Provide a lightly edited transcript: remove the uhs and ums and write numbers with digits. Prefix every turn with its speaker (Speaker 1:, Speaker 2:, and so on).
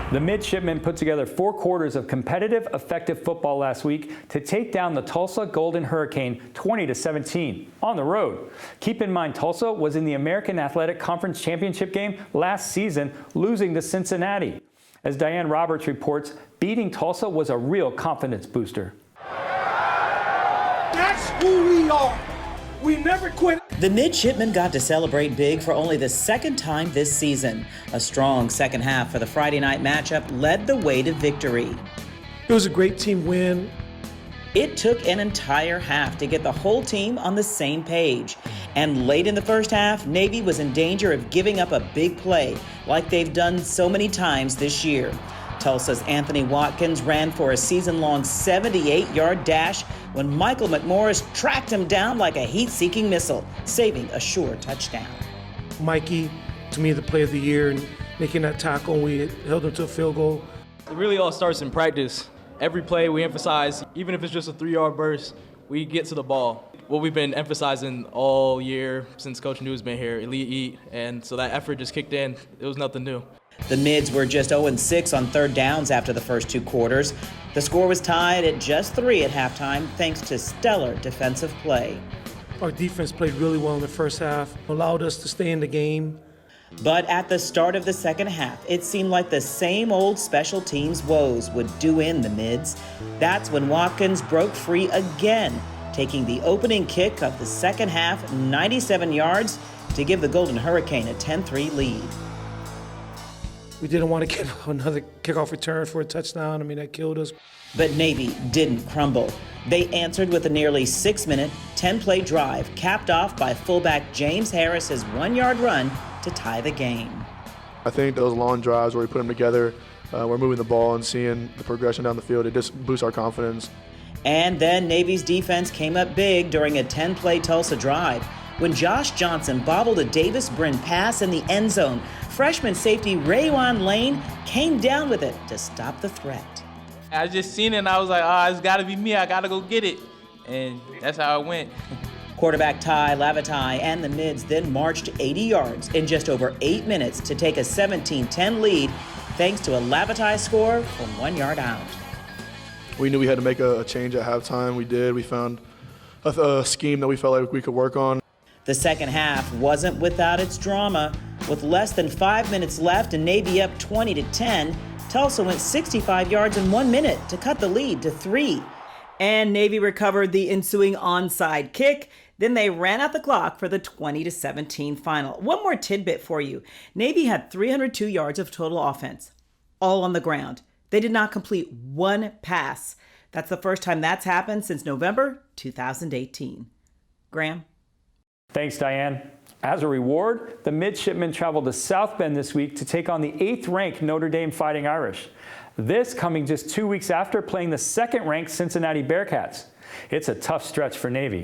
Speaker 1: The Midshipmen put together 4 quarters of competitive, effective football last week to take down the Tulsa Golden Hurricane 20-17 on the road. Keep in mind, Tulsa was in the American Athletic Conference Championship game last season, losing to Cincinnati. As Diane Roberts reports, beating Tulsa was a real confidence booster.
Speaker 2: That's who we are. We never quit.
Speaker 3: The Midshipmen got to celebrate big for only the second time this season. A strong second half for the Friday night matchup led the way to victory.
Speaker 2: It was a great team win.
Speaker 3: It took an entire half to get the whole team on the same page. And late in the first half, Navy was in danger of giving up a big play, like they've done so many times this year. Tulsa's Anthony Watkins ran for a season-long 78-yard dash when Michael McMorris tracked him down like a heat-seeking missile, saving a sure touchdown.
Speaker 2: Mikey, to me, the play of the year, and making that tackle, we held him to a field goal.
Speaker 4: It really all starts in practice. Every play we emphasize, even if it's just a 3-yard burst, we get to the ball. What we've been emphasizing all year since Coach New's been here, elite eat, and so that effort just kicked in. It was nothing new.
Speaker 3: The Mids were just 0-6 on third downs after the first 2 quarters. The score was tied at just 3 at halftime thanks to stellar defensive play.
Speaker 2: Our defense played really well in the first half, allowed us to stay in the game.
Speaker 3: But at the start of the second half, it seemed like the same old special teams woes would do in the Mids. That's when Watkins broke free again, taking the opening kick of the second half 97 yards to give the Golden Hurricane a 10-3 lead.
Speaker 2: We didn't want to give another kickoff return for a touchdown. I mean, that killed us.
Speaker 3: But Navy didn't crumble. They answered with a nearly 6-minute, 10-play drive, capped off by fullback James Harris's 1-yard run to tie the game.
Speaker 5: I think those long drives where we put them together, we're moving the ball and seeing the progression down the field, it just boosts our confidence.
Speaker 3: And then Navy's defense came up big during a 10-play Tulsa drive. When Josh Johnson bobbled a Davis Brin pass in the end zone, freshman safety Raywan Lane came down with it to stop the threat.
Speaker 6: I just seen it and I was like, it's gotta be me, I gotta go get it. And that's how it went.
Speaker 3: Quarterback Ty Lavatai and the Mids then marched 80 yards in just over 8 minutes to take a 17-10 lead thanks to a Lavatai score from 1 yard out.
Speaker 5: We knew we had to make a change at halftime. We did. We found a scheme that we felt like we could work on.
Speaker 3: The second half wasn't without its drama. With less than 5 minutes left and Navy up 20-10, Tulsa went 65 yards in 1 minute to cut the lead to 3. And Navy recovered the ensuing onside kick. Then they ran out the clock for the 20-17 final. One more tidbit for you. Navy had 302 yards of total offense, all on the ground. They did not complete one pass. That's the first time that's happened since November 2018. Graham?
Speaker 1: Thanks, Diane. As a reward, the Midshipmen traveled to South Bend this week to take on the 8th-ranked Notre Dame Fighting Irish. This coming just 2 weeks after playing the 2nd-ranked Cincinnati Bearcats. It's a tough stretch for Navy.